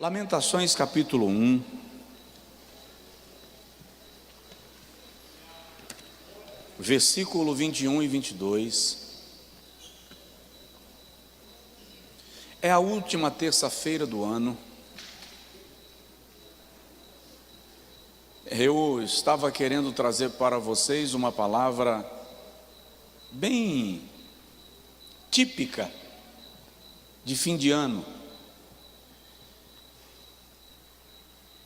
Lamentações capítulo 1, versículo 21 e 22. É a última terça-feira do ano. Eu estava querendo trazer para vocês uma palavra bem típica de fim de ano.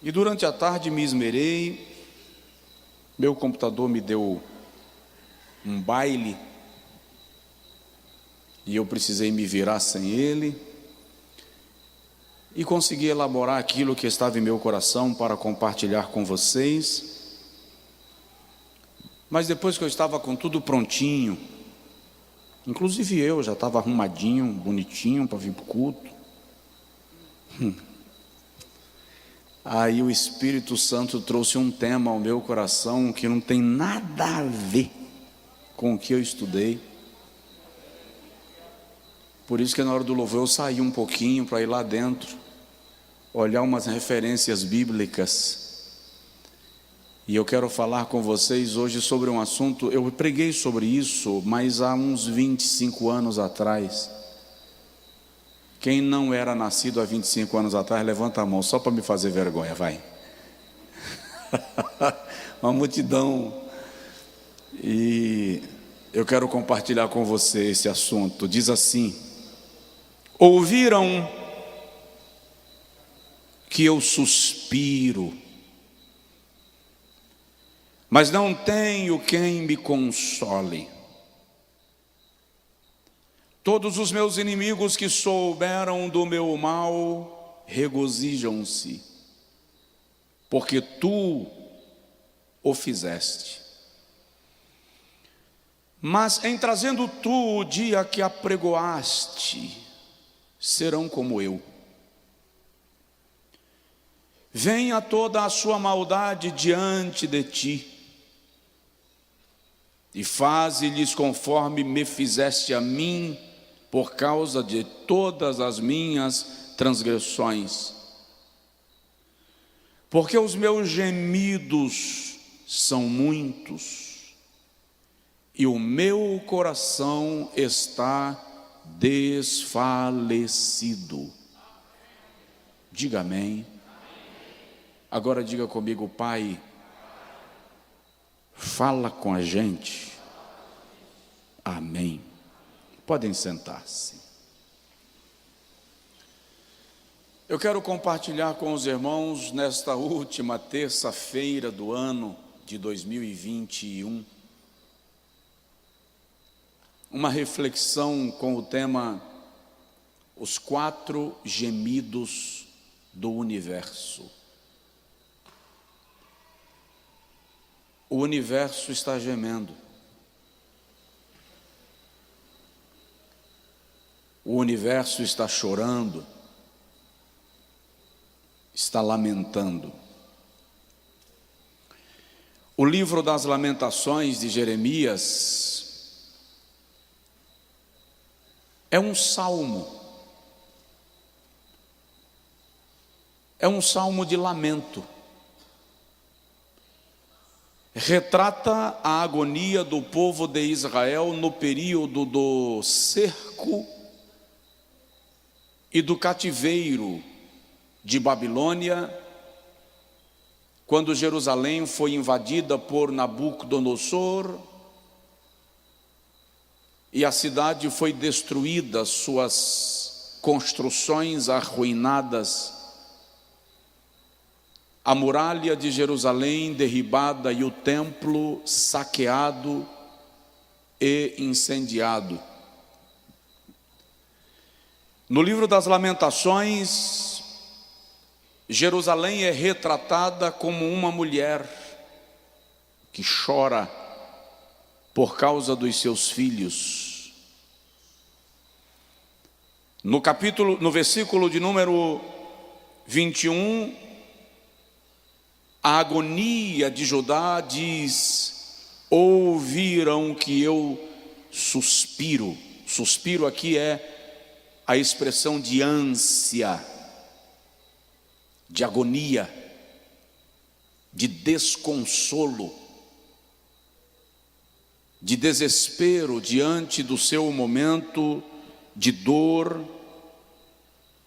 E durante a tarde me esmerei, meu computador me deu um baile e eu precisei me virar sem ele e consegui elaborar aquilo que estava em meu coração para compartilhar com vocês. Mas depois que eu estava com tudo prontinho, inclusive eu já estava arrumadinho, bonitinho para vir para o culto, aí o Espírito Santo trouxe um tema ao meu coração que não tem nada a ver com o que eu estudei. Por isso que na hora do louvor eu saí um pouquinho para ir lá dentro, olhar umas referências bíblicas. E eu quero falar com vocês hoje sobre um assunto. Eu preguei sobre isso, mas há uns 25 anos atrás. Quem não era nascido há 25 anos atrás, levanta a mão, só para me fazer vergonha, vai. Uma multidão. E eu quero compartilhar com você esse assunto. Diz assim: ouviram que eu suspiro, mas não tenho quem me console. Todos os meus inimigos que souberam do meu mal regozijam-se, porque tu o fizeste. Mas em trazendo tu o dia que apregoaste, serão como eu. Venha toda a sua maldade diante de ti, e faze-lhes conforme me fizeste a mim, por causa de todas as minhas transgressões. Porque os meus gemidos são muitos, e o meu coração está desfalecido. Diga amém. Agora diga comigo: Pai, fala com a gente. Amém. Podem sentar-se. Eu quero compartilhar com os irmãos nesta última terça-feira do ano de 2021 uma reflexão com o tema Os 4 gemidos do universo. O universo está gemendo. O universo está chorando, está lamentando. O livro das Lamentações de Jeremias é um salmo. É um salmo de lamento. Retrata a agonia do povo de Israel no período do cerco e do cativeiro de Babilônia, quando Jerusalém foi invadida por Nabucodonosor e a cidade foi destruída, suas construções arruinadas, a muralha de Jerusalém derribada e o templo saqueado e incendiado. No livro das Lamentações, Jerusalém é retratada como uma mulher que chora por causa dos seus filhos. No versículo de número 21, a agonia de Judá diz: ouviram que eu suspiro. Suspiro aqui é a expressão de ânsia. de agonia, de desconsolo, de desespero diante do seu momento de dor,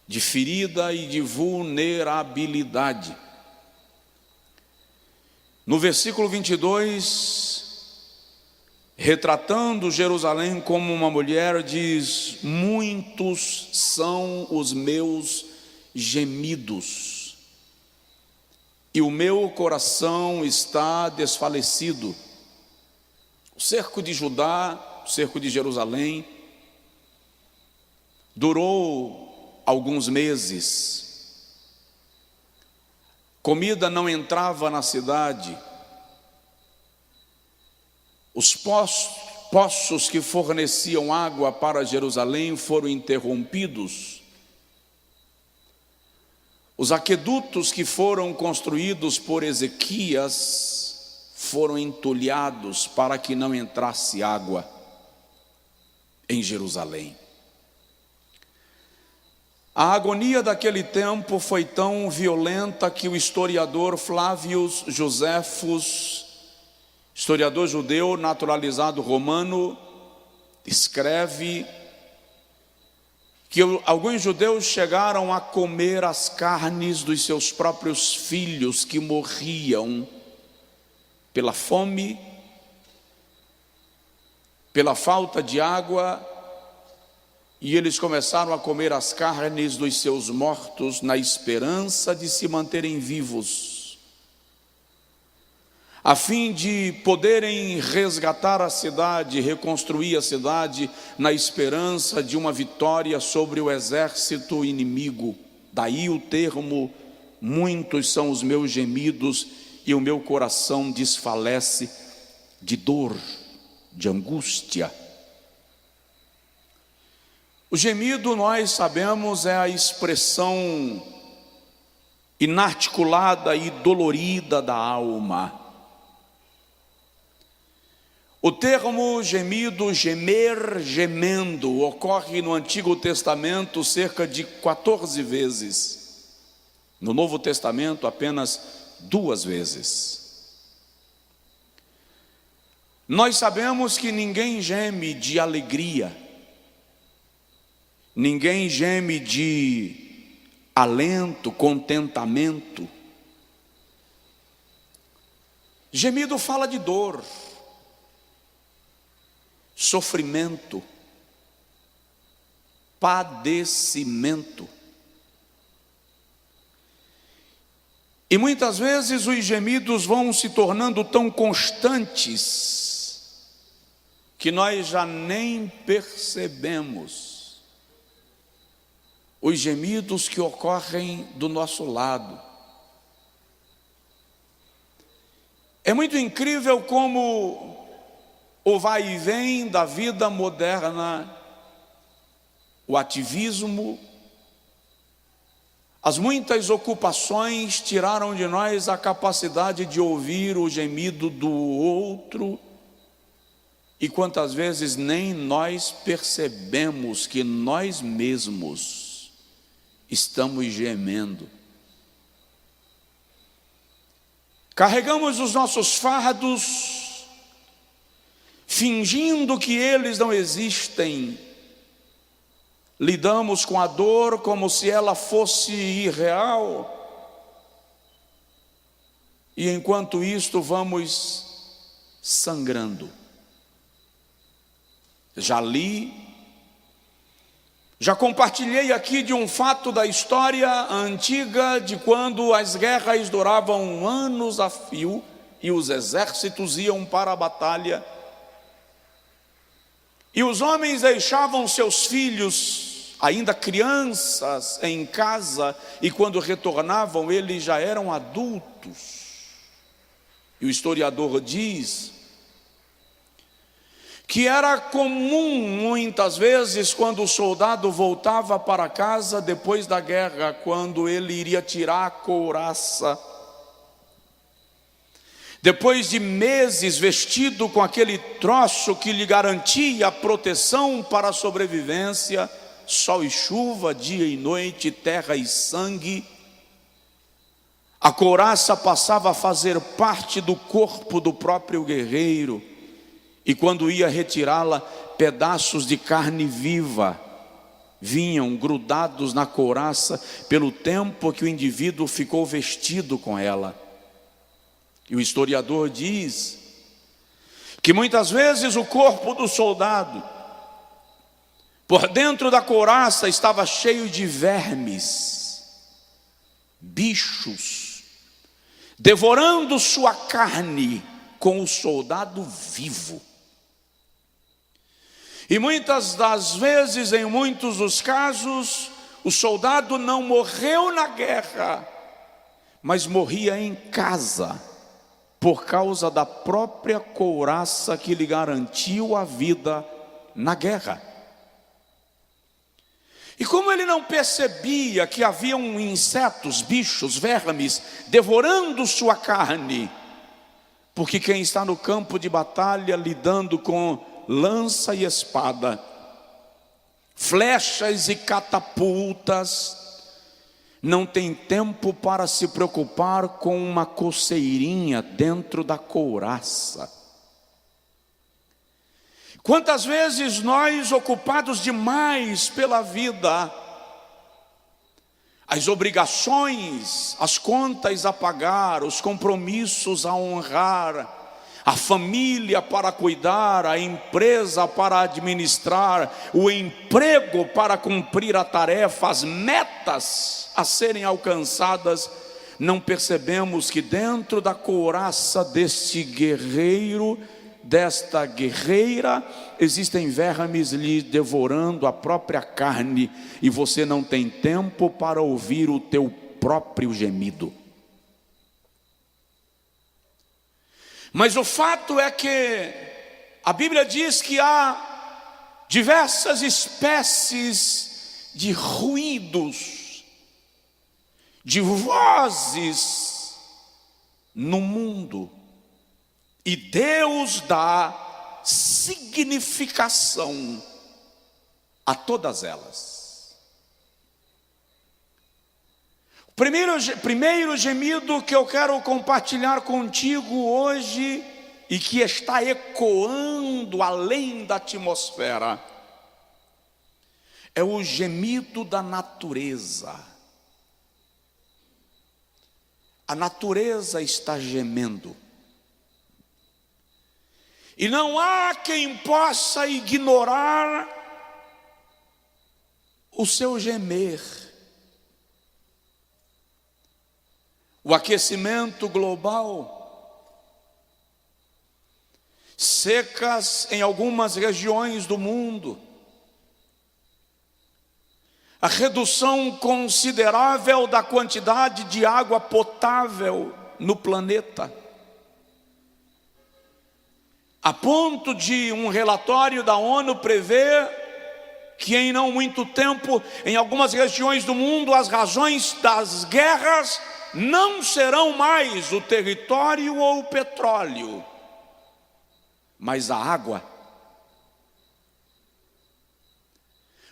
de ferida e de vulnerabilidade. No versículo 22, retratando Jerusalém como uma mulher, diz: muitos são os meus gemidos, e o meu coração está desfalecido. O cerco de Judá, o cerco de Jerusalém, durou alguns meses. Comida não entrava na cidade. Os poços que forneciam água para Jerusalém foram interrompidos. Os aquedutos que foram construídos por Ezequias foram entulhados para que não entrasse água em Jerusalém. A agonia daquele tempo foi tão violenta que o historiador Flávio Joséfos, historiador judeu naturalizado romano, escreve que alguns judeus chegaram a comer as carnes dos seus próprios filhos que morriam pela fome, pela falta de água, e eles começaram a comer as carnes dos seus mortos na esperança de se manterem vivos, a fim de poderem resgatar a cidade, reconstruir a cidade, na esperança de uma vitória sobre o exército inimigo. Daí o termo: muitos são os meus gemidos e o meu coração desfalece de dor, de angústia. O gemido, nós sabemos, é a expressão inarticulada e dolorida da alma. O termo gemido, gemer, gemendo, ocorre no Antigo Testamento cerca de 14 vezes. No Novo Testamento, apenas 2 vezes. Nós sabemos que ninguém geme de alegria, ninguém geme de alento, contentamento. Gemido fala de dor, sofrimento, padecimento. E muitas vezes os gemidos vão se tornando tão constantes que nós já nem percebemos os gemidos que ocorrem do nosso lado. É muito incrível como o vai e vem da vida moderna, o ativismo, as muitas ocupações tiraram de nós a capacidade de ouvir o gemido do outro, e quantas vezes nem nós percebemos que nós mesmos estamos gemendo. Carregamos os nossos fardos, fingindo que eles não existem. Lidamos com a dor como se ela fosse irreal. E enquanto isto vamos sangrando. Já compartilhei aqui de um fato da história antiga, de quando as guerras duravam anos a fio e os exércitos iam para a batalha. E os homens deixavam seus filhos, ainda crianças, em casa, e quando retornavam, eles já eram adultos. E o historiador diz que era comum, muitas vezes, quando o soldado voltava para casa depois da guerra, quando ele iria tirar a couraça, depois de meses vestido com aquele troço que lhe garantia a proteção para a sobrevivência, sol e chuva, dia e noite, terra e sangue, A couraça passava a fazer parte do corpo do próprio guerreiro, e quando ia retirá-la, pedaços de carne viva vinham grudados na couraça pelo tempo que o indivíduo ficou vestido com ela. E o historiador diz que muitas vezes o corpo do soldado, por dentro da couraça, estava cheio de vermes, bichos, devorando sua carne com o soldado vivo. E muitas das vezes, em muitos dos casos, o soldado não morreu na guerra, mas morria em casa, por causa da própria couraça que lhe garantiu a vida na guerra. E como ele não percebia que haviam insetos, bichos, vermes, devorando sua carne, porque quem está no campo de batalha lidando com lança e espada, flechas e catapultas, não tem tempo para se preocupar com uma coceirinha dentro da couraça. Quantas vezes nós, ocupados demais pela vida, as obrigações, as contas a pagar, os compromissos a honrar, a família para cuidar, a empresa para administrar, o emprego para cumprir a tarefa, as metas a serem alcançadas, não percebemos que dentro da couraça deste guerreiro, desta guerreira, existem vermes lhe devorando a própria carne, e você não tem tempo para ouvir o teu próprio gemido. Mas o fato é que a Bíblia diz que há diversas espécies de ruídos, de vozes no mundo, e Deus dá significação a todas elas. Primeiro gemido que eu quero compartilhar contigo hoje, e que está ecoando além da atmosfera, é o gemido da natureza. A natureza está gemendo, e não há quem possa ignorar o seu gemer. O aquecimento global, secas em algumas regiões do mundo, a redução considerável da quantidade de água potável no planeta, a ponto de um relatório da ONU prever que em não muito tempo, em algumas regiões do mundo, as razões das guerras não serão mais o território ou o petróleo, mas a água.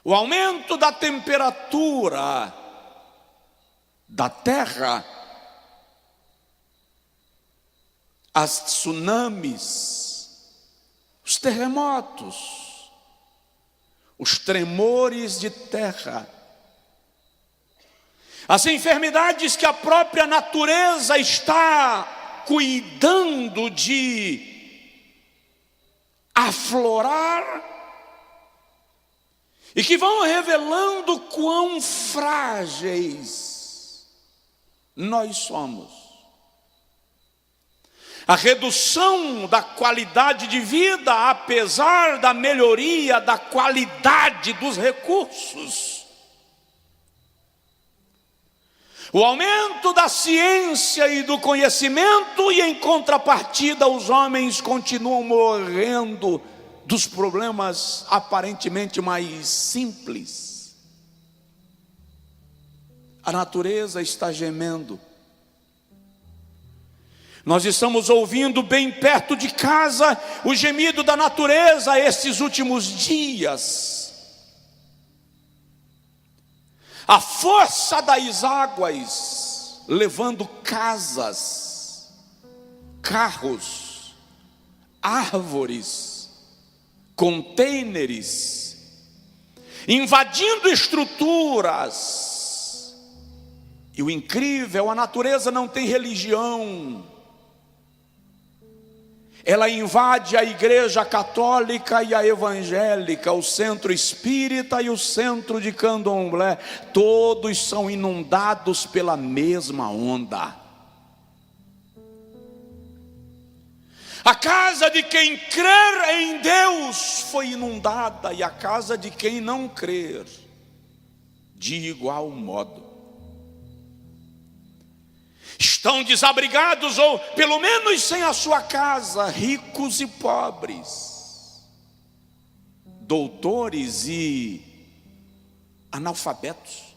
O aumento da temperatura da terra, as tsunamis, os terremotos, os tremores de terra, as enfermidades que a própria natureza está cuidando de aflorar, e que vão revelando quão frágeis nós somos. A redução da qualidade de vida, apesar da melhoria da qualidade dos recursos. O aumento da ciência e do conhecimento, e em contrapartida os homens continuam morrendo dos problemas aparentemente mais simples. A natureza está gemendo. Nós estamos ouvindo bem perto de casa o gemido da natureza estes últimos dias. A força das águas levando casas, carros, árvores, contêineres, invadindo estruturas. E o incrível, a natureza não tem religião. Ela invade a igreja católica e a evangélica, o centro espírita e o centro de candomblé. Todos são inundados pela mesma onda. A casa de quem crer em Deus foi inundada, e a casa de quem não crer, de igual modo. Estão desabrigados, ou pelo menos sem a sua casa, ricos e pobres, doutores e analfabetos.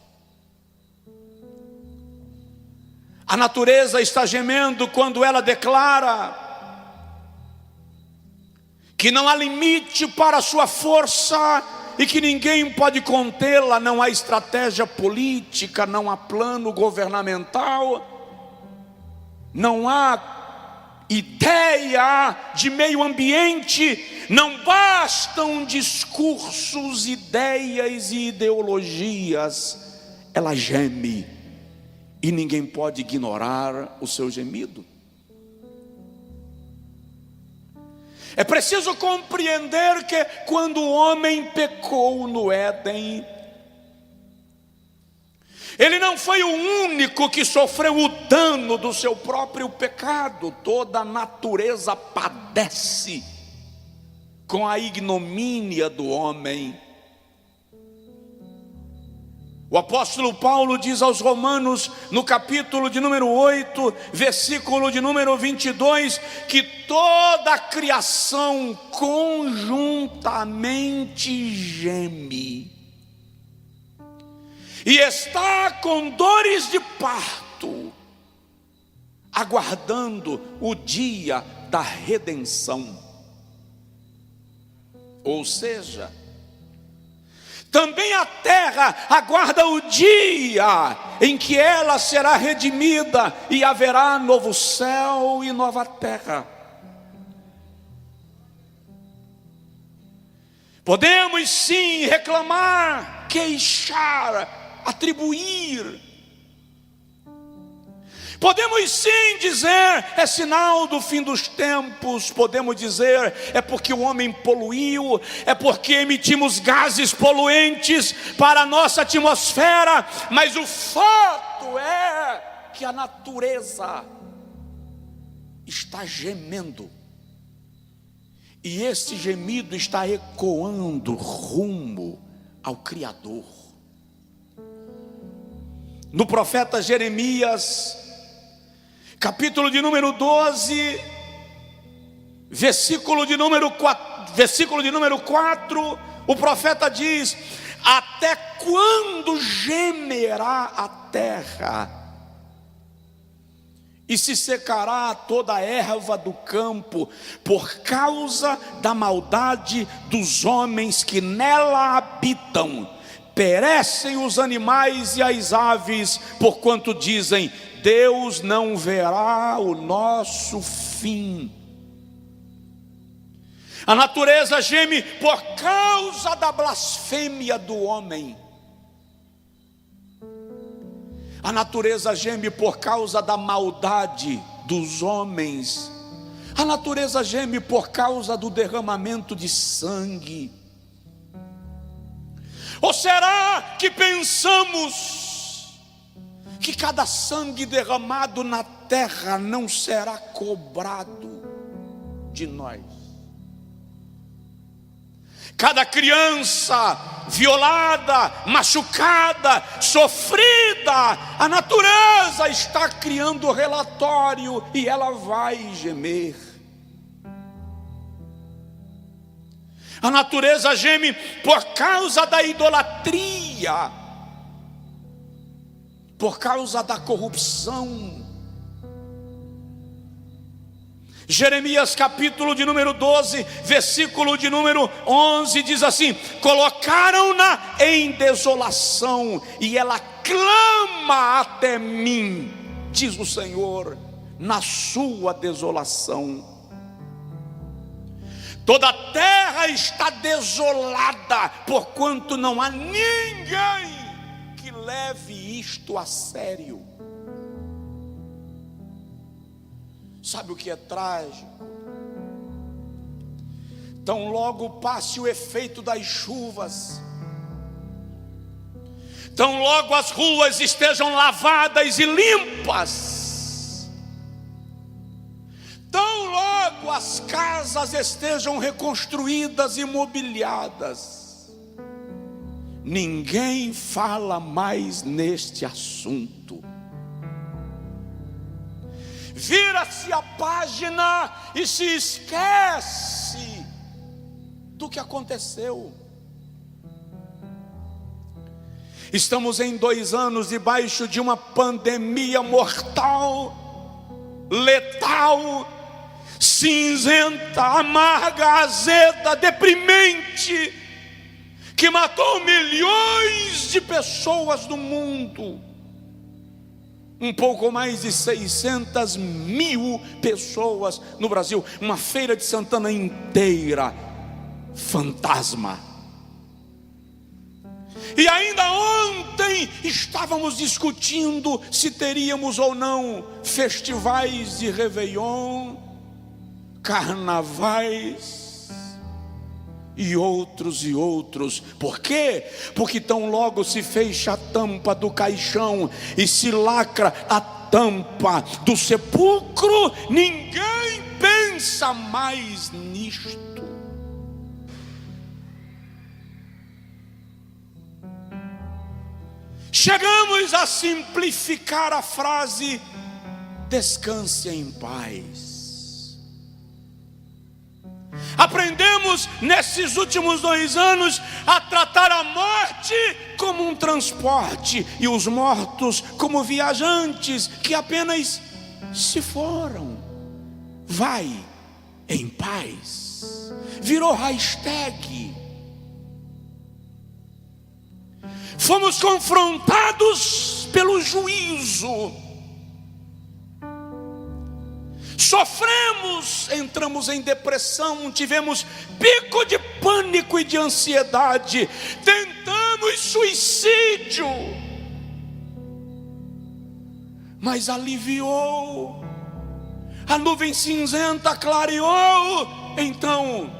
A natureza está gemendo quando ela declara que não há limite para a sua força e que ninguém pode contê-la. Não há estratégia política, não há plano governamental, não há ideia de meio ambiente, não bastam discursos, ideias e ideologias. Ela geme e ninguém pode ignorar o seu gemido. É preciso compreender que quando o homem pecou no Éden, ele não foi o único que sofreu o dano do seu próprio pecado. Toda a natureza padece com a ignomínia do homem. O apóstolo Paulo diz aos Romanos, no capítulo de número 8, versículo de número 22, que toda a criação conjuntamente geme e está com dores de parto, aguardando o dia da redenção. Ou seja, também a terra aguarda o dia em que ela será redimida e haverá novo céu e nova terra. Podemos sim reclamar, queixar, atribuir. Podemos sim dizer, é sinal do fim dos tempos. Podemos dizer, é porque o homem poluiu, é porque emitimos gases poluentes para a nossa atmosfera. Mas o fato é que a natureza está gemendo, e esse gemido está ecoando rumo ao Criador. No profeta Jeremias, capítulo de número 12, versículo de número 4, o profeta diz: até quando gemerá a terra e se secará toda a erva do campo, por causa da maldade dos homens que nela habitam? Perecem os animais e as aves, porquanto dizem: Deus não verá o nosso fim. A natureza geme por causa da blasfêmia do homem. A natureza geme por causa da maldade dos homens. A natureza geme por causa do derramamento de sangue. Ou será que pensamos que cada sangue derramado na terra não será cobrado de nós? Cada criança violada, machucada, sofrida, a natureza está criando relatório e ela vai gemer. A natureza geme por causa da idolatria, por causa da corrupção. Jeremias capítulo de número 12, versículo de número 11 diz assim: colocaram-na em desolação e ela clama até mim. diz o Senhor, na sua desolação. Toda a terra está desolada, porquanto não há ninguém que leve isto a sério. Sabe o que é trágico? Tão logo passe o efeito das chuvas, tão logo as ruas estejam lavadas e limpas, tão logo as casas estejam reconstruídas e mobiliadas, ninguém fala mais neste assunto. Vira-se a página e se esquece do que aconteceu. Estamos em 2 anos debaixo de uma pandemia mortal, letal, cinzenta, amarga, azeda, deprimente, que matou milhões de pessoas no mundo. Um pouco mais de 600 mil pessoas no Brasil. Uma Feira de Santana inteira fantasma. E ainda ontem estávamos discutindo se teríamos ou não festivais de Réveillon, carnavais e outros. Por quê? Porque tão logo se fecha a tampa do caixão e se lacra a tampa do sepulcro, ninguém pensa mais nisto. Chegamos a simplificar a frase: descanse em paz. Aprendemos nesses últimos 2 anos a tratar a morte como um transporte e os mortos como viajantes que apenas se foram. Vai em paz. Virou hashtag. Fomos confrontados pelo juízo. Sofremos, entramos em depressão, tivemos pico de pânico e de ansiedade, tentamos suicídio, mas aliviou, a nuvem cinzenta clareou. Então,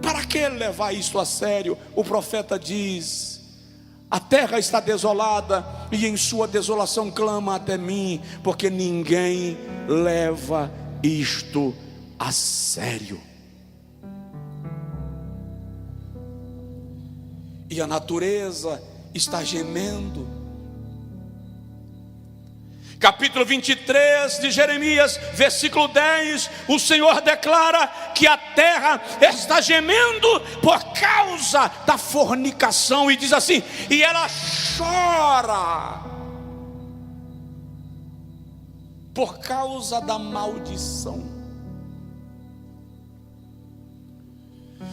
para que levar isso a sério? O profeta diz: a terra está desolada e em sua desolação clama até mim, porque ninguém leva isto a sério. E a natureza está gemendo. Capítulo 23 de Jeremias, versículo 10, o Senhor declara que a terra está gemendo por causa da fornicação, e diz assim: e ela chora por causa da maldição.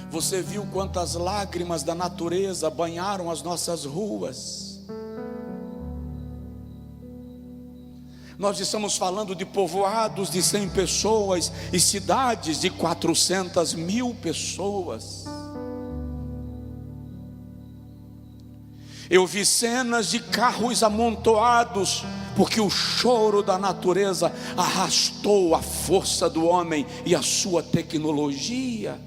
Você viu quantas lágrimas da natureza banharam as nossas ruas? Nós estamos falando de povoados de 100 pessoas e cidades de 400 mil pessoas. Eu vi cenas de carros amontoados, porque o choro da natureza arrastou a força do homem e a sua tecnologia.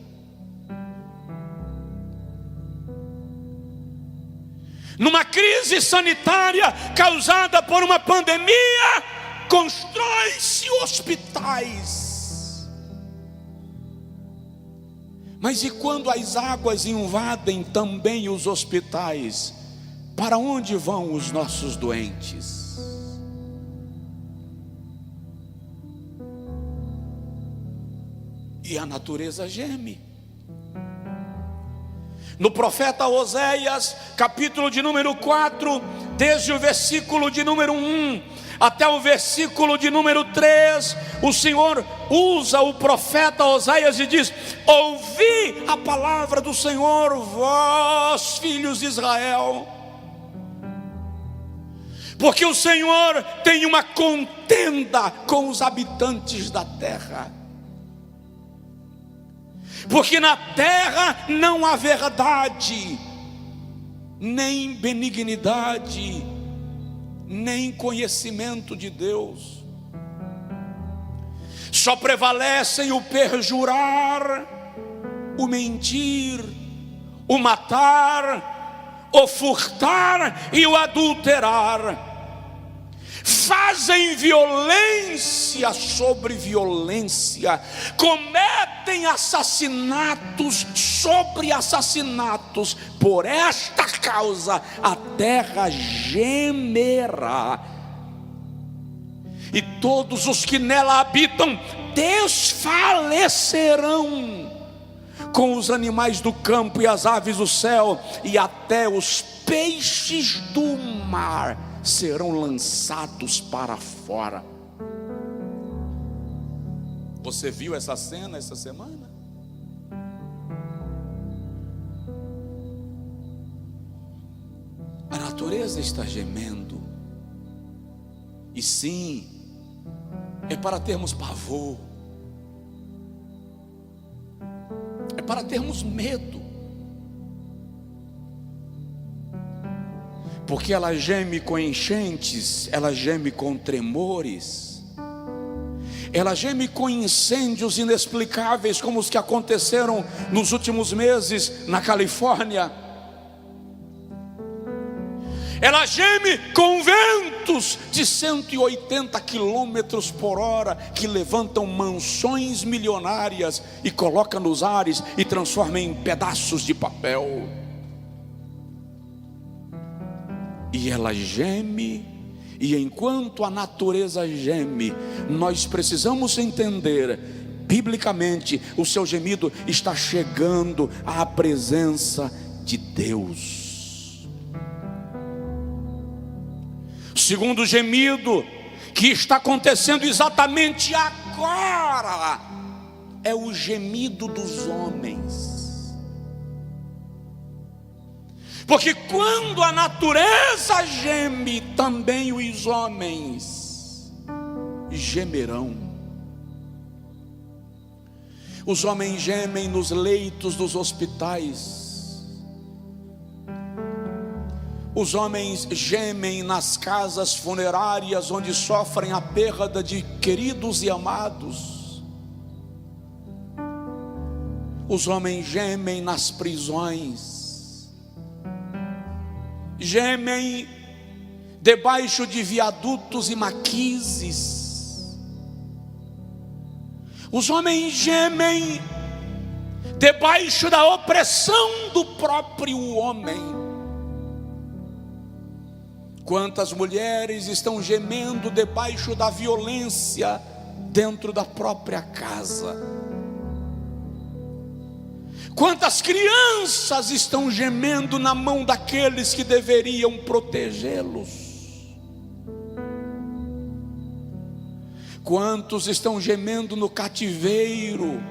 Numa crise sanitária causada por uma pandemia, constrói-se hospitais. Mas e quando as águas invadem também os hospitais? Para onde vão os nossos doentes? E a natureza geme. No profeta Oséias, capítulo de número 4, desde o versículo de número 1 até o versículo de número 3, o Senhor usa o profeta Oséias e diz: ouvi a palavra do Senhor, vós filhos de Israel. porque o Senhor tem uma contenda com os habitantes da terra. Porque na terra não há verdade, nem benignidade, nem conhecimento de Deus. Só prevalecem o perjurar, o mentir, o matar, o furtar e o adulterar. Fazem violência sobre violência, cometem assassinatos sobre assassinatos. Por esta causa a terra gemerá, e todos os que nela habitam desfalecerão, com os animais do campo e as aves do céu, e até os peixes do mar serão lançados para fora. Você viu essa cena essa semana? A natureza está gemendo. E sim, é para termos pavor, é para termos medo, porque ela geme com enchentes, ela geme com tremores, ela geme com incêndios inexplicáveis, como os que aconteceram nos últimos meses na Califórnia. Ela geme com ventos de 180 quilômetros por hora, que levantam mansões milionárias e colocam nos ares e transformam em pedaços de papel. E ela geme, e enquanto a natureza geme, nós precisamos entender, biblicamente, o seu gemido está chegando à presença de Deus. Segundo gemido, que está acontecendo exatamente agora, é o gemido dos homens. Porque quando a natureza geme, também os homens gemerão. Os homens gemem nos leitos dos hospitais. Os homens gemem nas casas funerárias, onde sofrem a perda de queridos e amados. Os homens gemem nas prisões, gemem debaixo de viadutos e maquises. Os homens gemem debaixo da opressão do próprio homem. Quantas mulheres estão gemendo debaixo da violência dentro da própria casa? Quantas crianças estão gemendo na mão daqueles que deveriam protegê-los? Quantos estão gemendo no cativeiro?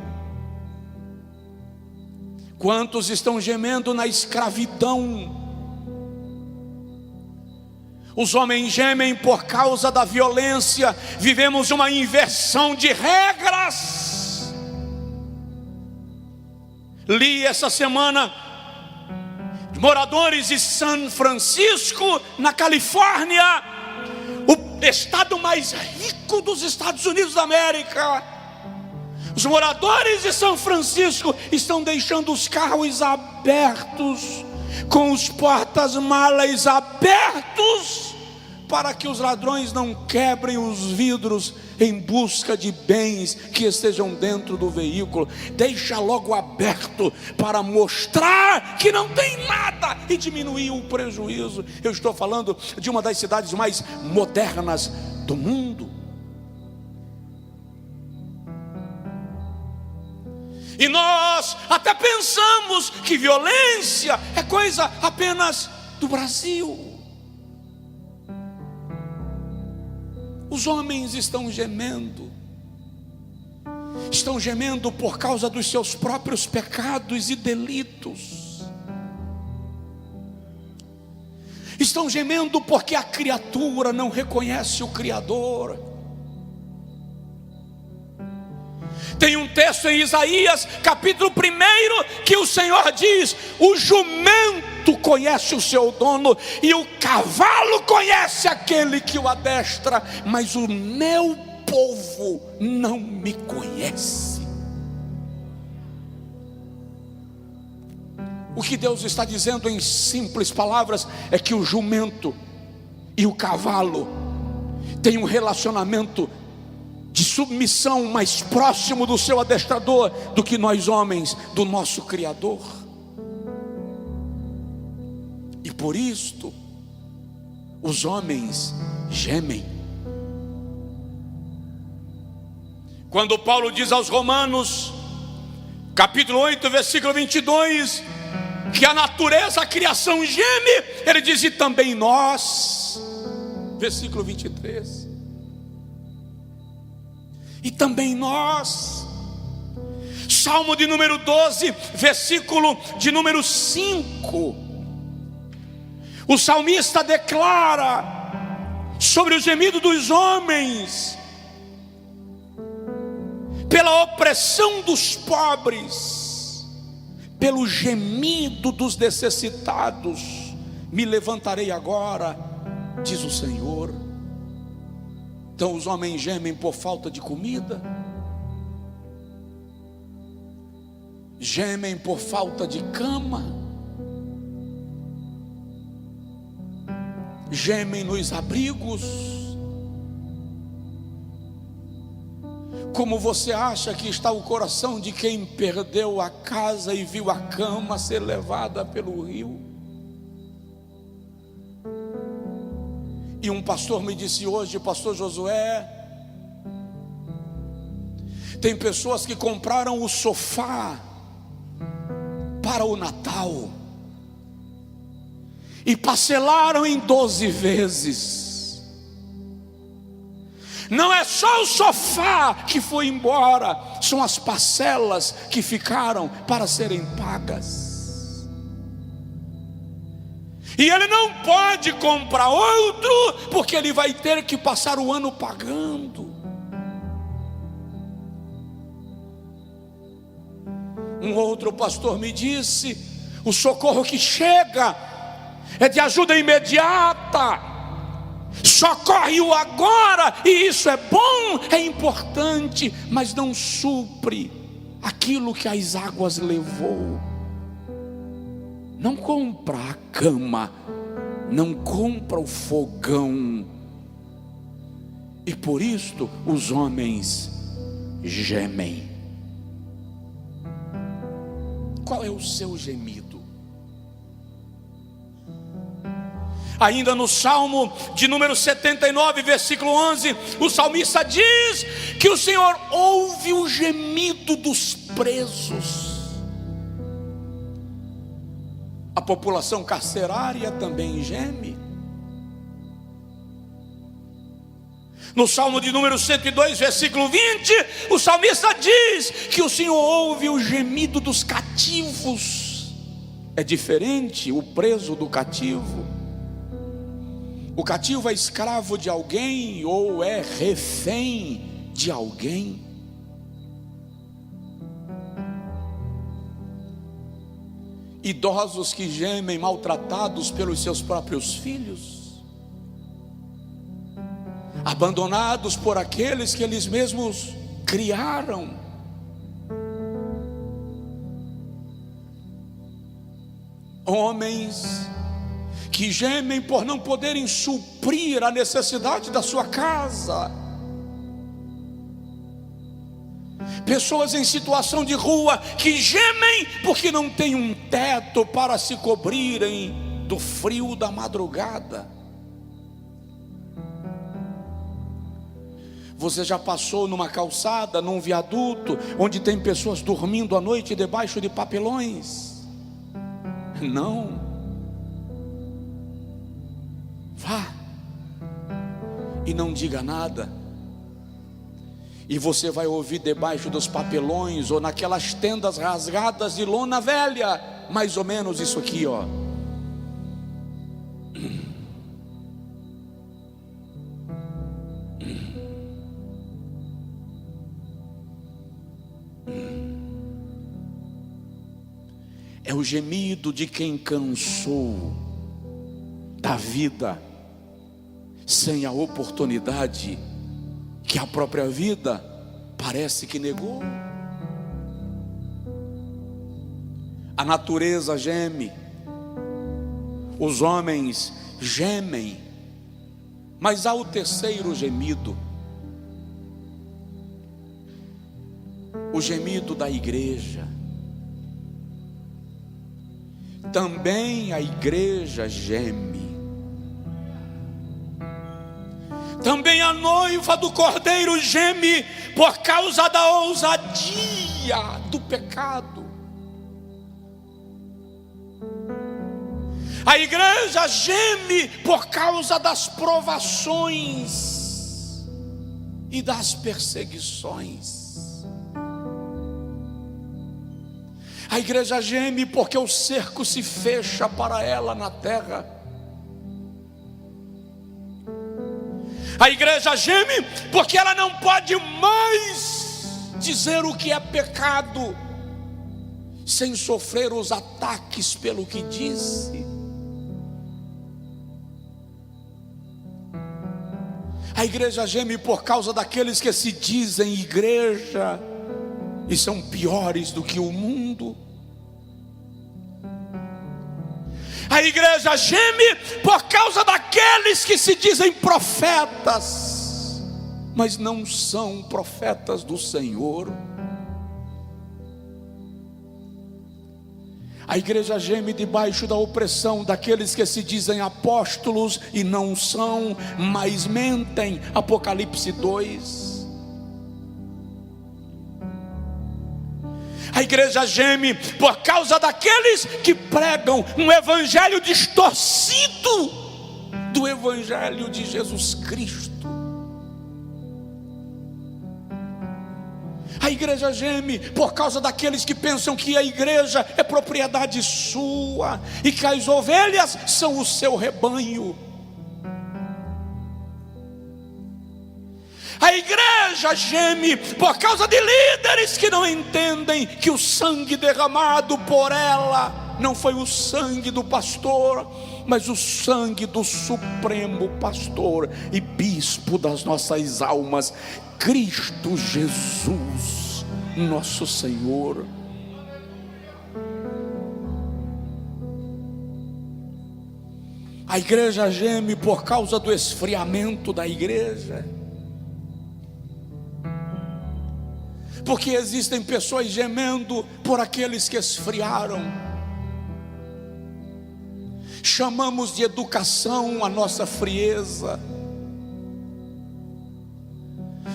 Quantos estão gemendo na escravidão? Os homens gemem por causa da violência. Vivemos uma inversão de regras. Li essa semana moradores de São Francisco, na Califórnia, o estado mais rico dos Estados Unidos da América. Os moradores de São Francisco estão deixando os carros abertos, com os portas-malas abertos, para que os ladrões não quebrem os vidros em busca de bens que estejam dentro do veículo. Deixa logo aberto para mostrar que não tem nada e diminuir o prejuízo. Eu estou falando de uma das cidades mais modernas do mundo. E nós até pensamos que violência é coisa apenas do Brasil. Os homens estão gemendo por causa dos seus próprios pecados e delitos. Estão gemendo porque a criatura não reconhece o Criador. Tem um texto em Isaías, capítulo 1, que o Senhor diz: o jumento conhece o seu dono, e o cavalo conhece aquele que o adestra, mas o meu povo não me conhece. O que Deus está dizendo em simples palavras é que o jumento e o cavalo têm um relacionamento de submissão mais próximo do seu adestrador do que nós homens do nosso Criador. E por isto os homens gemem. Quando Paulo diz aos Romanos, capítulo 8, versículo 22, que a natureza, a criação geme, ele diz: e também nós, versículo 23, e também nós. Salmo de número 12, versículo de número 5, o salmista declara sobre o gemido dos homens, pela opressão dos pobres, pelo gemido dos necessitados, me levantarei agora, diz o Senhor. Então os homens gemem por falta de comida, gemem por falta de cama, gemem nos abrigos. Como você acha que está o coração de quem perdeu a casa e viu a cama ser levada pelo rio? E um pastor me disse hoje: pastor Josué, tem pessoas que compraram o sofá para o Natal e parcelaram em 12 vezes. Não é só o sofá que foi embora, são as parcelas que ficaram para serem pagas. E ele não pode comprar outro, porque ele vai ter que passar o ano pagando. Um outro pastor me disse: o socorro que chega é de ajuda imediata, socorre-o agora, e isso é bom, é importante, mas não supre aquilo que as águas levou. Não compra a cama, não compra o fogão. E por isto os homens gemem. Qual é o seu gemido? Ainda no Salmo de número 79, versículo 11, o salmista diz que o Senhor ouve o gemido dos presos. A população carcerária também geme. No Salmo de número 102, versículo 20, o salmista diz que o Senhor ouve o gemido dos cativos. É diferente o preso do cativo. O cativo é escravo de alguém ou é refém de alguém. Idosos que gemem maltratados pelos seus próprios filhos, abandonados por aqueles que eles mesmos criaram. Homens que gemem por não poderem suprir a necessidade da sua casa. Pessoas em situação de rua que gemem porque não têm um teto para se cobrirem do frio da madrugada. Você já passou numa calçada, num viaduto, onde tem pessoas dormindo à noite debaixo de papelões? Não. Vá e não diga nada. E você vai ouvir debaixo dos papelões ou naquelas tendas rasgadas de lona velha, mais ou menos isso aqui, ó. é o gemido de quem cansou da vida sem a oportunidade que a própria vida parece que negou. A natureza geme, os homens gemem, mas há o terceiro gemido, o gemido da igreja. Também a igreja geme. Também a noiva do Cordeiro geme por causa da ousadia do pecado. A igreja geme por causa das provações e das perseguições. A igreja geme porque o cerco se fecha para ela na terra. A igreja geme porque ela não pode mais dizer o que é pecado sem sofrer os ataques pelo que disse. A igreja geme por causa daqueles que se dizem igreja e são piores do que o mundo. A igreja geme por causa daqueles que se dizem profetas, mas não são profetas do Senhor. A igreja geme debaixo da opressão daqueles que se dizem apóstolos e não são, mas mentem. Apocalipse 2. A igreja geme por causa daqueles que pregam um evangelho distorcido do evangelho de Jesus Cristo. A igreja geme por causa daqueles que pensam que a igreja é propriedade sua e que as ovelhas são o seu rebanho. A igreja geme por causa de líderes que não entendem que o sangue derramado por ela não foi o sangue do pastor, mas o sangue do supremo pastor e bispo das nossas almas, Cristo Jesus, nosso Senhor. A igreja geme por causa do esfriamento da igreja, porque existem pessoas gemendo por aqueles que esfriaram. Chamamos de educação a nossa frieza,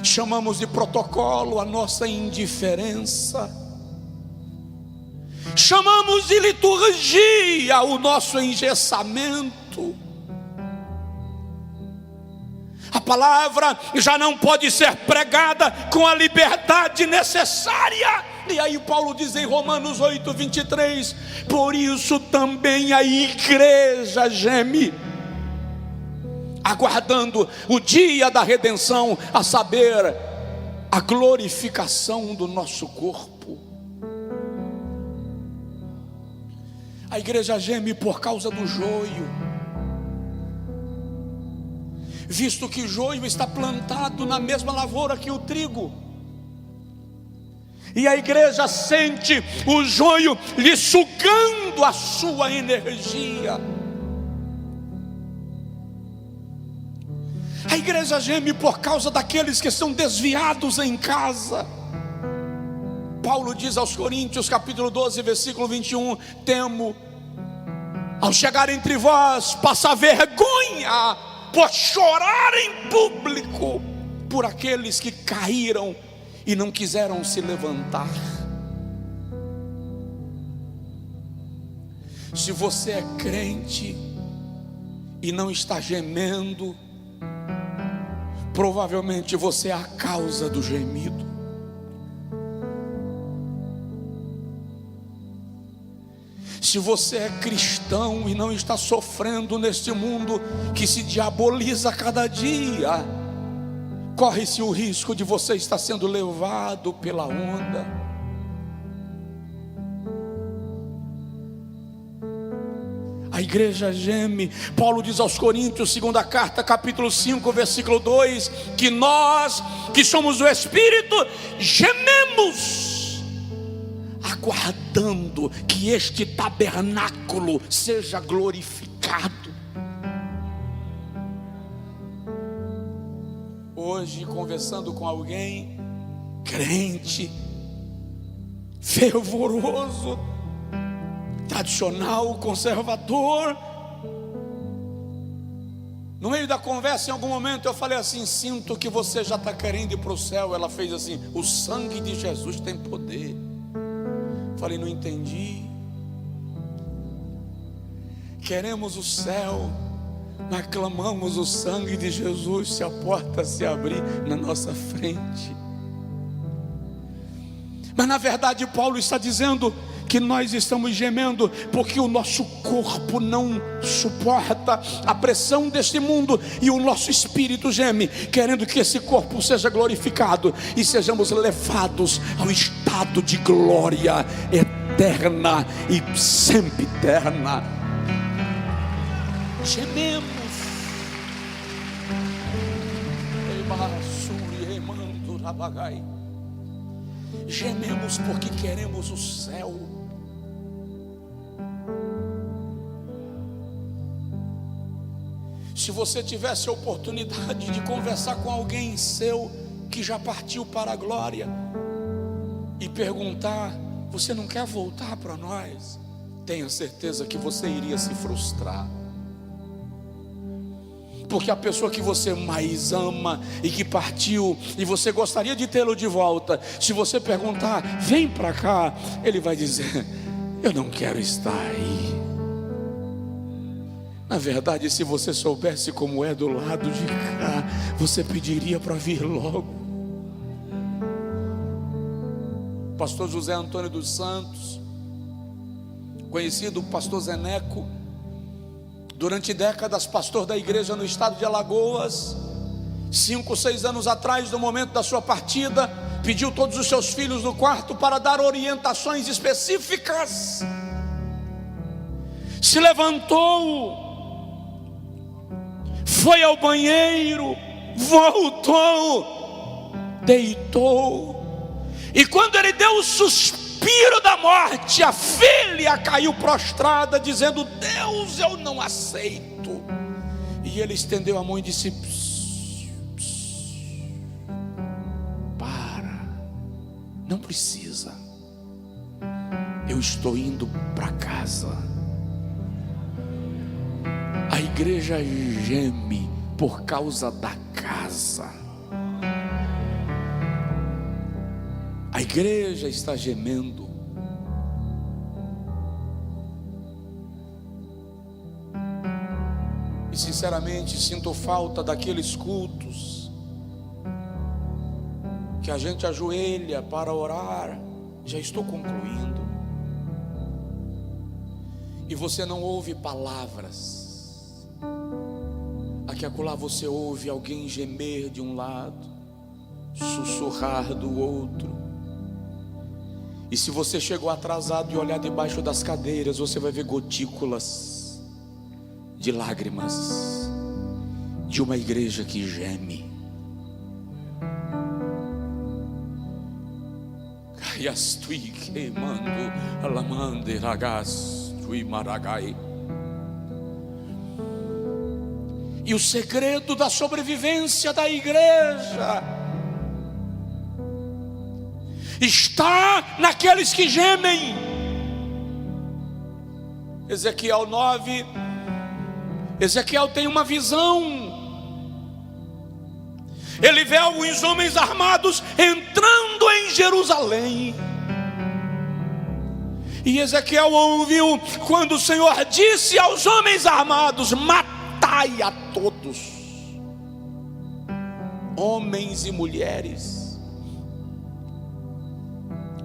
chamamos de protocolo a nossa indiferença, chamamos de liturgia o nosso engessamento. A palavra já não pode ser pregada com a liberdade necessária. E aí Paulo diz em Romanos 8:23: por isso também a igreja geme, aguardando o dia da redenção, a saber, a glorificação do nosso corpo. A igreja geme por causa do joio, visto que o joio está plantado na mesma lavoura que o trigo, e a igreja sente o joio lhe sugando a sua energia. A igreja geme por causa daqueles que são desviados em casa. Paulo diz aos Coríntios, capítulo 12, versículo 21: temo, ao chegar entre vós, passar vergonha por chorar em público por aqueles que caíram e não quiseram se levantar. Se você é crente e não está gemendo, provavelmente você é a causa do gemido. Se você é cristão e não está sofrendo neste mundo que se diaboliza a cada dia, corre-se o risco de você estar sendo levado pela onda. igreja geme. Paulo diz aos Coríntios, segunda carta, capítulo 5, versículo 2, que nós, que somos o Espírito, gememos, aguardando que este tabernáculo seja glorificado. Hoje, conversando com alguém, crente, fervoroso, tradicional, conservador, no meio da conversa, em algum momento eu falei assim: sinto que você já está querendo ir para o céu. Ela fez assim: o sangue de Jesus tem poder. Falei: não entendi. Queremos o céu, nós clamamos o sangue de Jesus se a porta se abrir na nossa frente. Mas na verdade Paulo está dizendo que nós estamos gemendo porque o nosso corpo não suporta a pressão deste mundo, e o nosso espírito geme, querendo que esse corpo seja glorificado e sejamos levados ao estado de glória eterna e sempiterna. Gememos. Gememos porque queremos o céu. Se você tivesse a oportunidade de conversar com alguém seu que já partiu para a glória e perguntar: você não quer voltar para nós? Tenha certeza que você iria se frustrar. Porque a pessoa que você mais ama e que partiu, e você gostaria de tê-lo de volta, se você perguntar: vem para cá, ele vai dizer: eu não quero estar aí. Na verdade, se você soubesse como é do lado de cá, você pediria para vir logo. Pastor José Antônio dos Santos, conhecido pastor Zeneco, durante décadas pastor da igreja no estado de Alagoas, 5, 6 anos atrás, no momento da sua partida, pediu todos os seus filhos no quarto para dar orientações específicas. Se levantou, foi ao banheiro, voltou, deitou, e quando ele deu o suspiro da morte, a filha caiu prostrada, dizendo: Deus, eu não aceito. E ele estendeu a mão e disse: para, não precisa, eu estou indo para casa. A igreja geme por causa da casa. A igreja está gemendo. E sinceramente sinto falta daqueles cultos que a gente ajoelha para orar. Já estou concluindo. E você não ouve palavras. Aqui e acolá você ouve alguém gemer de um lado, sussurrar do outro. E se você chegou atrasado e olhar debaixo das cadeiras, você vai ver gotículas de lágrimas de uma igreja que geme. E o segredo da sobrevivência da igreja está naqueles que gemem. Ezequiel 9, Ezequiel tem uma visão. Ele vê alguns homens armados entrando em Jerusalém. E Ezequiel ouviu quando o Senhor disse aos homens armados: matai a todos, homens e mulheres,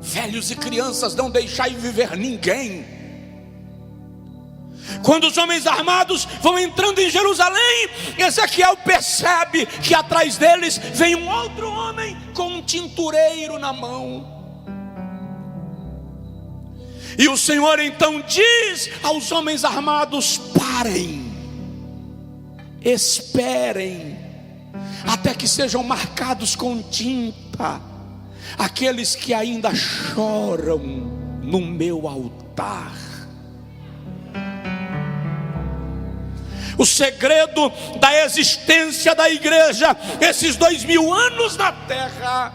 velhos e crianças, não deixai viver ninguém. Quando os homens armados vão entrando em Jerusalém, Ezequiel percebe que atrás deles vem um outro homem com um tintureiro na mão. E o Senhor então diz aos homens armados: parem, esperem, até que sejam marcados com tinta aqueles que ainda choram no meu altar. O segredo da existência da igreja, esses 2000 anos na terra,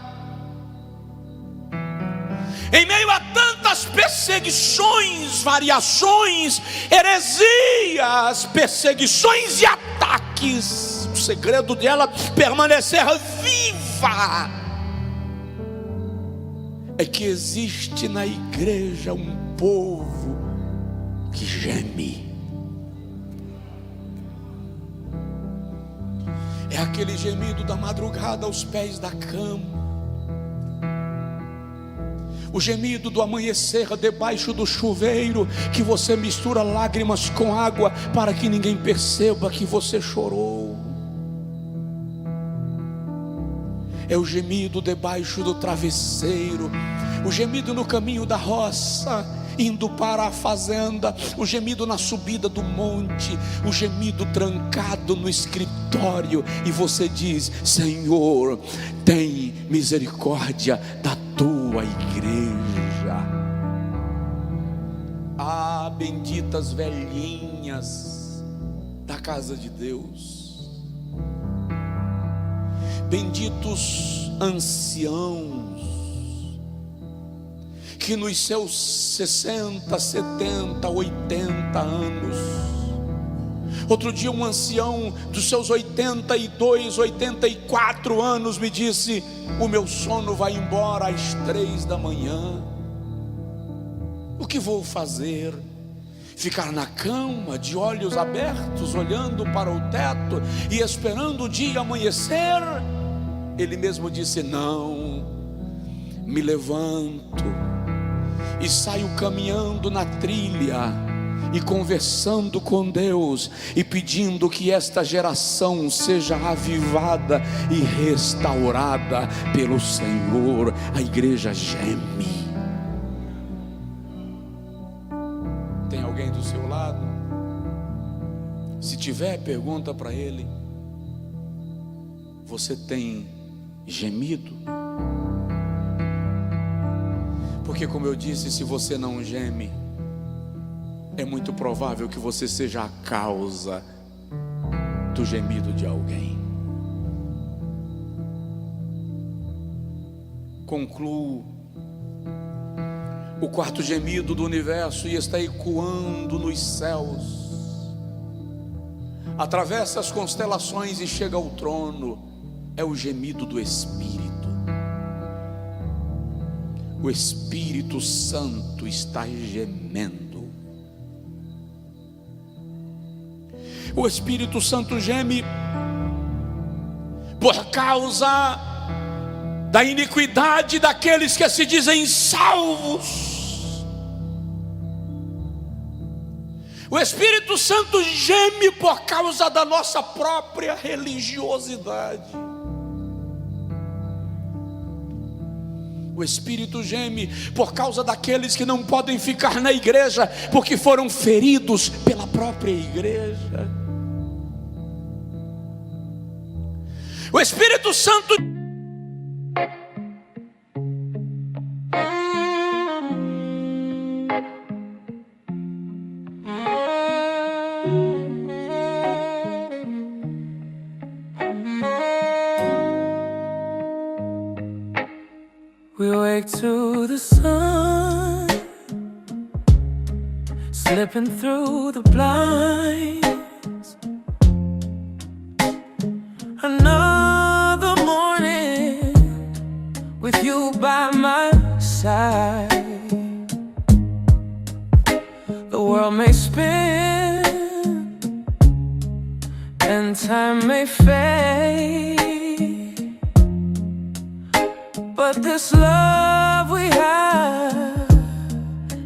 em meio a tantas perseguições, variações, heresias, perseguições e ataques, o segredo dela permanecer viva é que existe na igreja um povo que geme. É aquele gemido da madrugada aos pés da cama, o gemido do amanhecer debaixo do chuveiro, que você mistura lágrimas com água para que ninguém perceba que você chorou. É o gemido debaixo do travesseiro, o gemido no caminho da roça, indo para a fazenda, o gemido na subida do monte, o gemido trancado no escritório, e você diz: Senhor, tem misericórdia da tua igreja. Ah, benditas velhinhas da casa de Deus, benditos anciãos, que nos seus 60, 70, 80 anos, outro dia um ancião dos seus 82, 84 anos me disse: o meu sono vai embora às 3 da manhã, o que vou fazer? Ficar na cama de olhos abertos, olhando para o teto e esperando o dia amanhecer? Ele mesmo disse: não, me levanto e saio caminhando na trilha e conversando com Deus e pedindo que esta geração seja avivada e restaurada pelo Senhor. A igreja geme. Tem alguém do seu lado? Se tiver, pergunta para ele: você tem gemido? Porque, como eu disse, se você não geme, é muito provável que você seja a causa do gemido de alguém. Concluo: o quarto gemido do universo e está ecoando nos céus, atravessa as constelações e chega ao trono. É o gemido do Espírito. O Espírito Santo está gemendo. O Espírito Santo geme por causa da iniquidade daqueles que se dizem salvos. O Espírito Santo geme por causa da nossa própria religiosidade. O Espírito geme por causa daqueles que não podem ficar na igreja porque foram feridos pela própria igreja. O Espírito Santo we wake to the sun slipping through the blinds. Another morning with you by my side. The world may spin and time may fade, but this love we have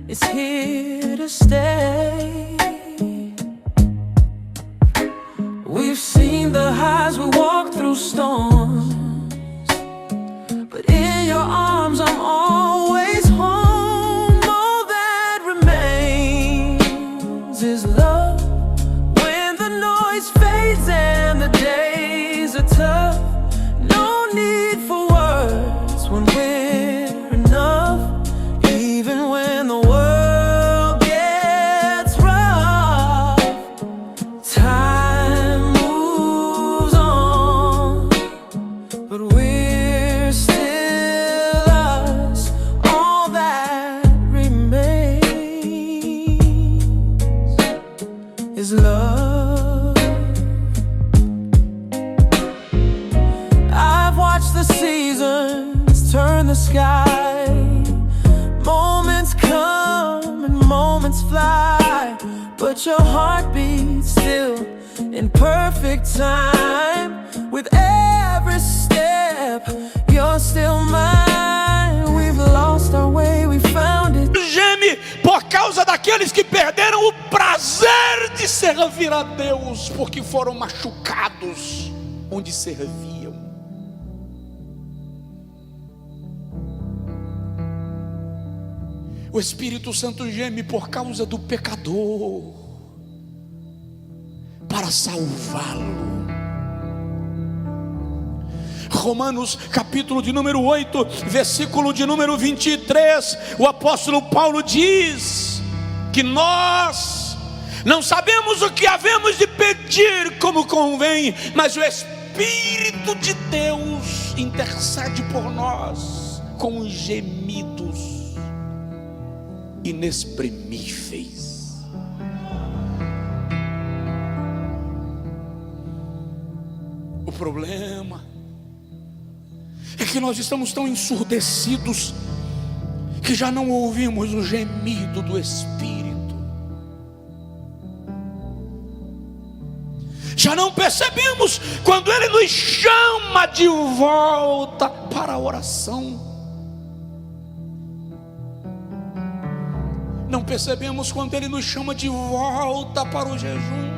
is here to stay. We've seen the highs, we walk through storms, but in your arms I'm always home. All that sky. Moments come and moments fly, but your heart beats still in perfect time. With every step, you're still mine. We've lost our way, we found it. Geme por causa daqueles que perderam o prazer de servir a Deus, porque foram machucados onde serviam. O Espírito Santo geme por causa do pecador, para salvá-lo. Romanos capítulo de número 8, versículo de número 23, o apóstolo Paulo diz que nós não sabemos o que havemos de pedir como convém, mas o Espírito de Deus intercede por nós com gemidos inexprimíveis. O problema é que nós estamos tão ensurdecidos que já não ouvimos o gemido do Espírito. Já não percebemos quando Ele nos chama de volta para a oração. Não percebemos quando Ele nos chama de volta para o jejum.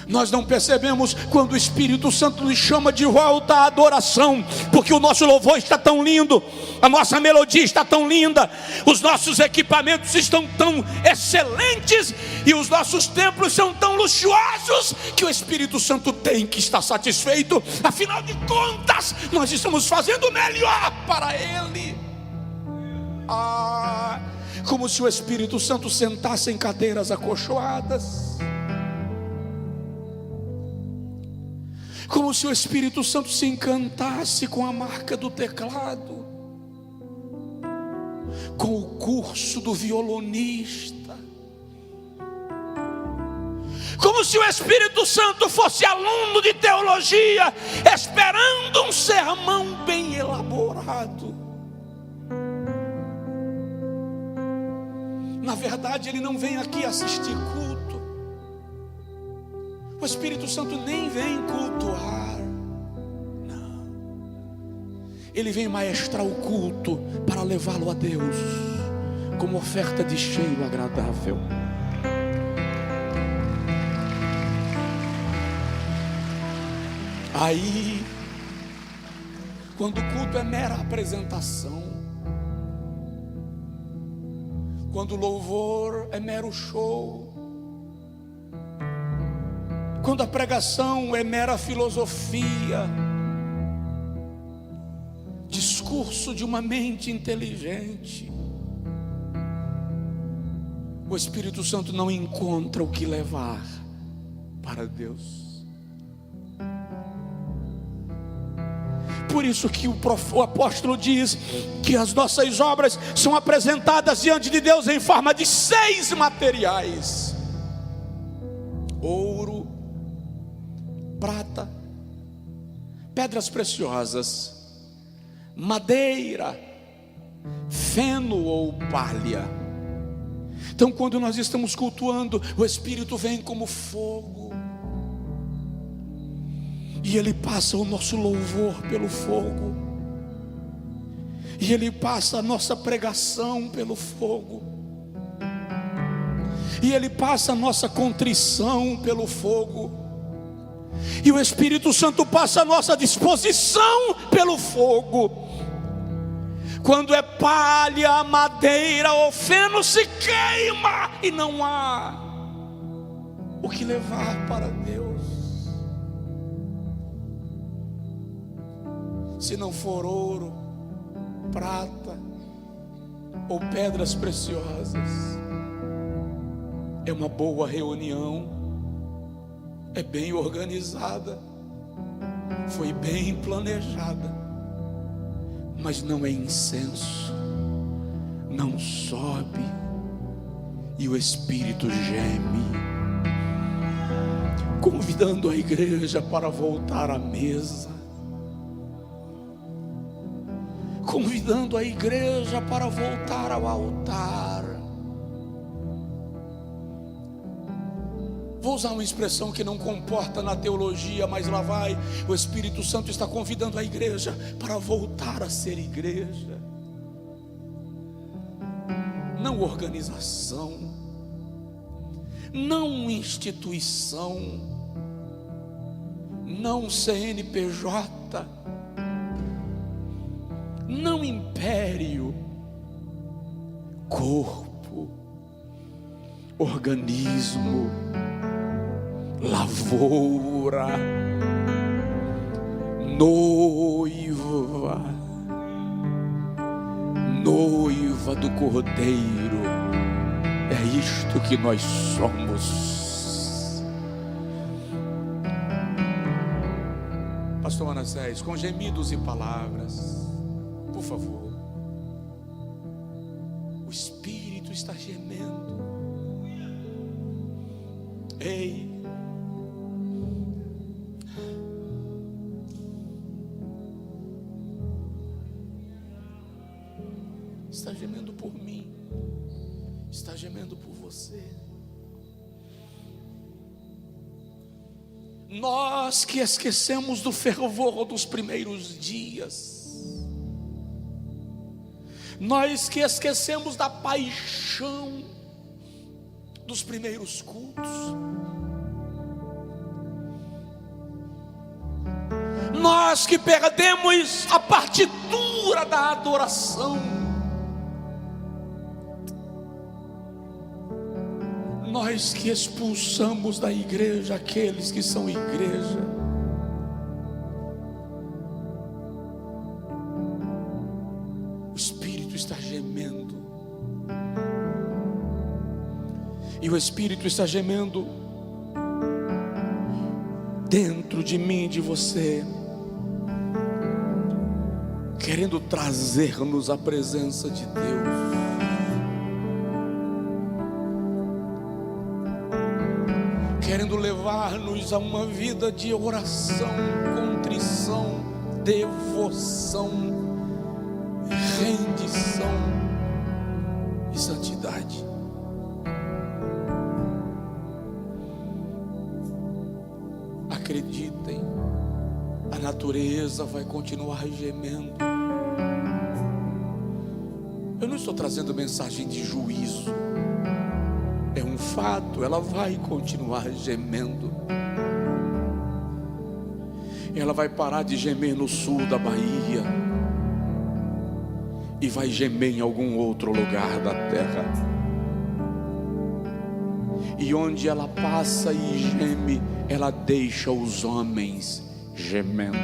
Nós não percebemos quando o Espírito Santo nos chama de volta à adoração, porque o nosso louvor está tão lindo, a nossa melodia está tão linda, os nossos equipamentos estão tão excelentes e os nossos templos são tão luxuosos que o Espírito Santo tem que estar satisfeito. Afinal de contas, nós estamos fazendo o melhor para Ele. Como se o Espírito Santo sentasse em cadeiras acolchoadas, como se o Espírito Santo se encantasse com a marca do teclado, com o curso do violonista, como se o Espírito Santo fosse aluno de teologia, esperando um sermão bem elaborado. Na verdade, ele não vem aqui assistir culto. O Espírito Santo nem vem cultuar, não. Ele vem maestrar o culto para levá-lo a Deus como oferta de cheiro agradável. Aí, quando o culto é mera apresentação, quando o louvor é mero show, quando a pregação é mera filosofia, discurso de uma mente inteligente, o Espírito Santo não encontra o que levar para Deus. Por isso que o apóstolo diz que as nossas obras são apresentadas diante de Deus em forma de 6 materiais: ouro, prata, pedras preciosas, madeira, feno ou palha. Então, quando nós estamos cultuando, o Espírito vem como fogo, e Ele passa o nosso louvor pelo fogo, e Ele passa a nossa pregação pelo fogo, e Ele passa a nossa contrição pelo fogo, e o Espírito Santo passa a nossa disposição pelo fogo. Quando é palha, madeira ou feno, se queima e não há o que levar para Deus. Se não for ouro, prata ou pedras preciosas, é uma boa reunião, é bem organizada, foi bem planejada, mas não é incenso, não sobe, e o Espírito geme, convidando a igreja para voltar à mesa. convidando a igreja para voltar ao altar. Vou usar uma expressão que não comporta na teologia, mas lá vai. O Espírito Santo está convidando a igreja para voltar a ser igreja. Não organização, não instituição, não CNPJ, não império, corpo, organismo, lavoura, noiva do Cordeiro. É isto que nós somos. Pastor Manassés, com gemidos e palavras, por favor. O Espírito está gemendo. Ei, está gemendo por mim, está gemendo por você. Nós que esquecemos do fervor dos primeiros dias, nós que esquecemos da paixão dos primeiros cultos, nós que perdemos a partitura da adoração, nós que expulsamos da igreja aqueles que são igreja. O Espírito está gemendo. E o Espírito está gemendo dentro de mim e de você, querendo trazer-nos à presença de Deus. Querendo levar-nos a uma vida de oração, contrição, devoção, rendição e santidade. Acreditem, a natureza vai continuar gemendo. Eu não estou trazendo mensagem de juízo. É um fato, ela vai continuar gemendo. Ela vai parar de gemer no sul da Bahia e vai gemer em algum outro lugar da terra. E onde ela passa e geme, ela deixa os homens gemendo.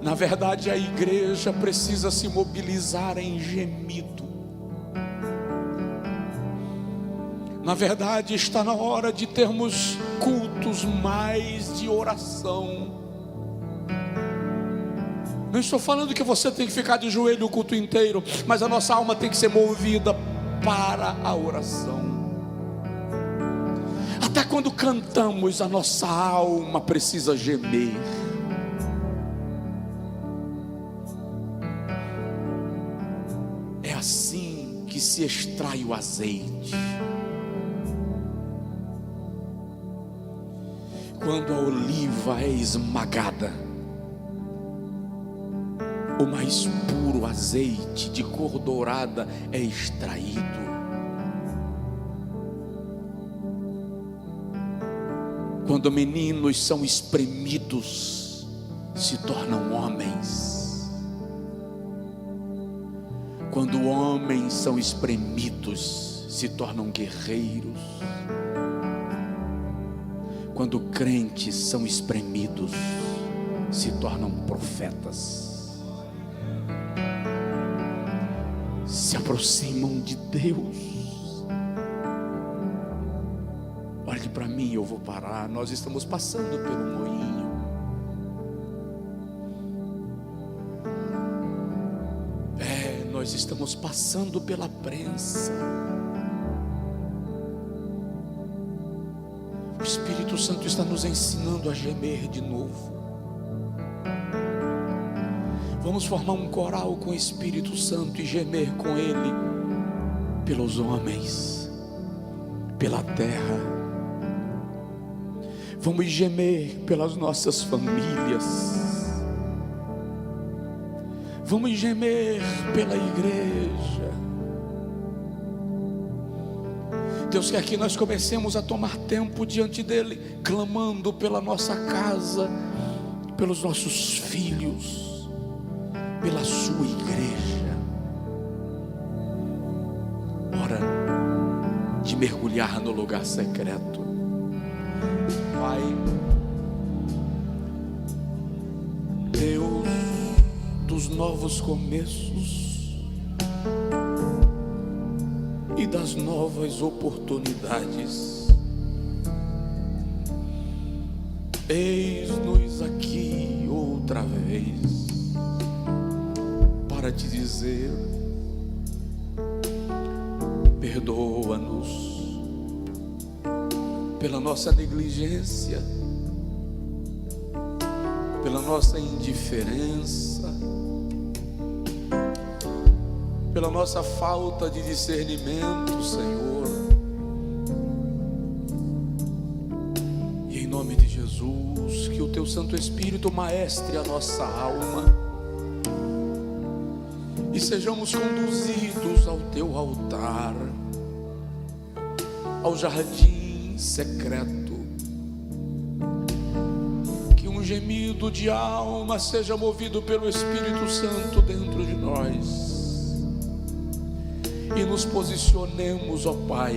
Na verdade, a igreja precisa se mobilizar em gemido. Na verdade, está na hora de termos cultos mais de oração. Não estou falando que você tem que ficar de joelho o culto inteiro, mas a nossa alma tem que ser movida para a oração. Até quando cantamos, a nossa alma precisa gemer. É assim que se extrai o azeite. Quando a oliva é esmagada, o mais puro azeite de cor dourada é extraído. Quando meninos são espremidos, se tornam homens. Quando homens são espremidos, se tornam guerreiros. Quando crentes são espremidos, se tornam profetas. Se aproximam de Deus. Olhe para mim, eu vou parar. Nós estamos passando pelo moinho. Nós estamos passando pela prensa. O Espírito Santo está nos ensinando a gemer de novo. Vamos formar um coral com o Espírito Santo e gemer com Ele pelos homens, pela terra. Vamos gemer pelas nossas famílias. Vamos gemer pela igreja. Deus quer que nós comecemos a tomar tempo diante dEle, clamando pela nossa casa, pelos nossos filhos, pela sua igreja. Hora de mergulhar no lugar secreto. Pai, Deus dos novos começos e das novas oportunidades, eis-nos aqui outra vez para te dizer: perdoa-nos pela nossa negligência, pela nossa indiferença, pela nossa falta de discernimento, Senhor. E em nome de Jesus, que o Teu Santo Espírito maestre a nossa alma e sejamos conduzidos ao Teu altar, ao jardim secreto. Que um gemido de alma seja movido pelo Espírito Santo dentro de nós e nos posicionemos, ó Pai,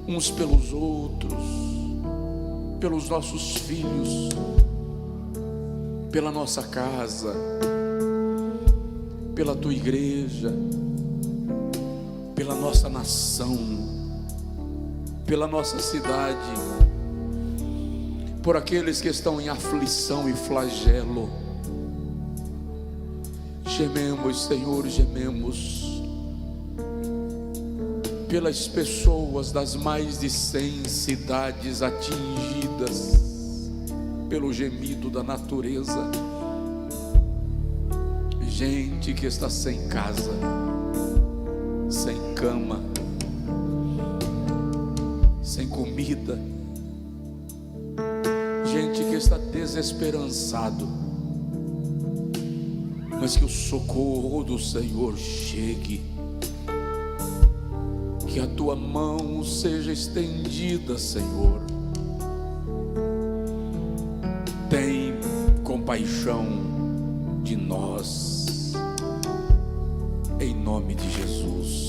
uns pelos outros, pelos nossos filhos, pela nossa casa, pela Tua igreja, pela nossa nação, pela nossa cidade, por aqueles que estão em aflição e flagelo. Gememos, Senhor, gememos pelas pessoas das mais de 100 cidades atingidas pelo gemido da natureza. Gente que está sem casa, sem cama, sem comida, gente que está desesperançado, mas que o socorro do Senhor chegue, que a Tua mão seja estendida, Senhor. Tem compaixão de nós, em nome de Jesus.